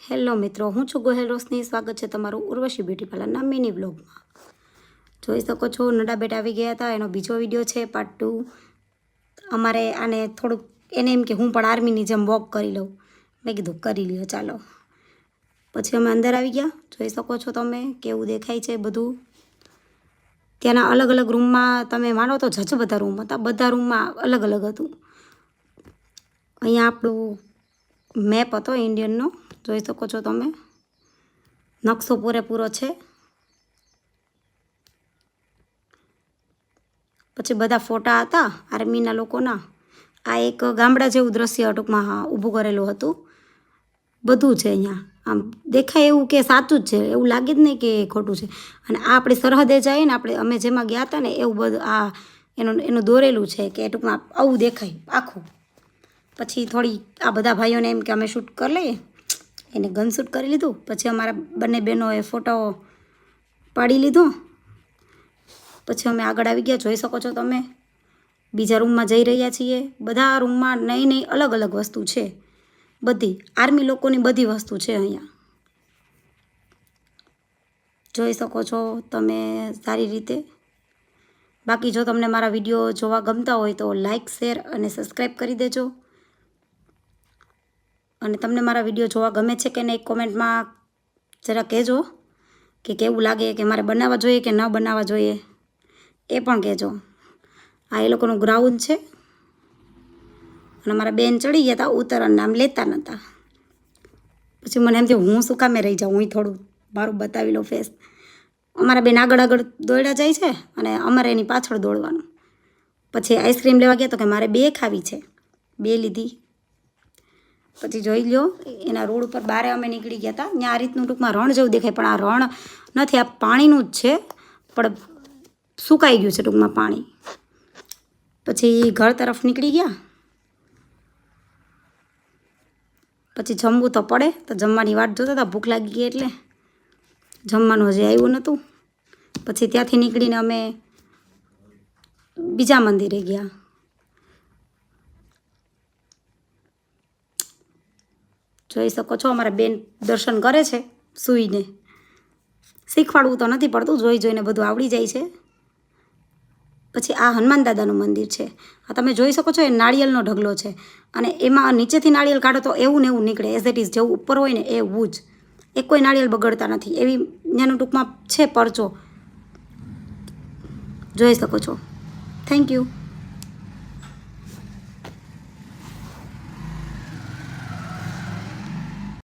Hello મિત્રો, હું છું ગોહેલ રોશની. સ્વાગત છે તમારું ઉર્વશી બ્યુટી પાર્લરના મિની બ્લોગમાં. જોઈ શકો છો નડા બેટા આવી ગયા હતા. એનો બીજો વિડીયો છે, પાર્ટ 2. અમારે આને થોડુંક એને એમ કે હું પણ આર્મીની જેમ વોક કરી લઉં. મેં કીધું કરી લ્યો ચાલો. પછી અમે અંદર આવી ગયા. જોઈ શકો છો તમે કેવું દેખાય છે બધું. ત્યાંના અલગ અલગ રૂમમાં તમે માનો તો જજ બધા રૂમ હતા. બધા રૂમમાં અલગ અલગ હતું. અહીંયા આપણું મેપ હતો ઇન્ડિયનનો, જોઈ શકો છો તમે. નકશો પૂરેપૂરો છે. પછી બધા ફોટા હતા આર્મીના લોકોના. આ એક ગામડા જેવું દ્રશ્ય ટૂંકમાં ઊભું કરેલું હતું. બધું છે અહીંયા. આમ દેખાય એવું કે સાચું જ છે, એવું લાગે જ નહીં કે ખોટું છે. અને આ આપણી સરહદે જાય ને, અમે જેમાં ગયા હતા ને એવું બધું આ એનું દોરેલું છે કે ટૂંકમાં આવું દેખાય આખું. પછી થોડી આ બધા ભાઈઓને એમ કે અમે શૂટ કરી લઈએ, એને ગન શૂટ કરી લીધું. પછી અમારા બંને બહેનોએ ફોટો પાડી લીધો. પછી અમે આગળ આવી ગયા. જોઈ શકો છો તમે બીજા રૂમમાં જઈ રહ્યા છીએ. બધા રૂમમાં નહીં અલગ અલગ વસ્તુ છે. બધી આર્મી લોકોની બધી વસ્તુ છે અહીંયા. જોઈ શકો છો તમે સારી રીતે. બાકી જો તમને મારા વિડીયો જોવા ગમતા હોય તો લાઈક, શેર અને સબસ્ક્રાઈબ કરી દેજો. અને તમને મારા વિડીયો જોવા ગમે છે કે નહીં કોમેન્ટમાં જરા કહેજો કે કેવું લાગે, કે મારે બનાવવા જોઈએ કે ન બનાવવા જોઈએ એ પણ કહેજો. આ એ લોકોનું ગ્રાઉન્ડ છે. અને મારા બેન ચડી ગયા હતા, ઉતરણ નામ લેતા નહોતા. પછી મને એમ થયું હું શું કામે રહી જાઉં, હું થોડું મારું બતાવી લઉં ફેસ. અમારા બેન આગળ આગળ દોડ્યા જાય છે અને અમારે એની પાછળ દોડવાનું. પછી આઈસ્ક્રીમ લેવા ગયા તો કે મારે 2 ખાવી છે, 2 લીધી. પછી જોઈ લો એના રોડ ઉપર બારે અમે નીકળી ગયા હતા. ત્યાં આ રીતનું ટૂંકમાં રણ જેવું દેખાય, પણ આ રણ નથી, આ પાણીનું જ છે, પણ સુકાઈ ગયું છે ટૂંકમાં પાણી. પછી ઘર તરફ નીકળી ગયા. પછી જમવું તો પડે, તો જમવાની વાટ જોતા હતા. ભૂખ લાગી ગઈ એટલે જમવાનું હજી આવ્યું નહોતું. પછી ત્યાંથી નીકળીને અમે બીજા મંદિરે ગયા. જોઈ શકો છો અમારા બેન દર્શન કરે છે સૂઈને. શીખવાડવું તો નથી પડતું, જોઈને બધું આવડી જાય છે. પછી આ હનુમાન દાદાનું મંદિર છે. આ તમે જોઈ શકો છો એ નાળિયેરનો ઢગલો છે. અને એમાં નીચેથી નાળિયેર કાઢો તો એવું ને એવું નીકળે, એઝ ઇટ ઇઝ જેવું ઉપર હોય ને એવું જ. એક કોઈ નાળિયેર બગડતા નથી, એવી એનું ટૂંકમાં છે પરચો. જોઈ શકો છો. Thank you.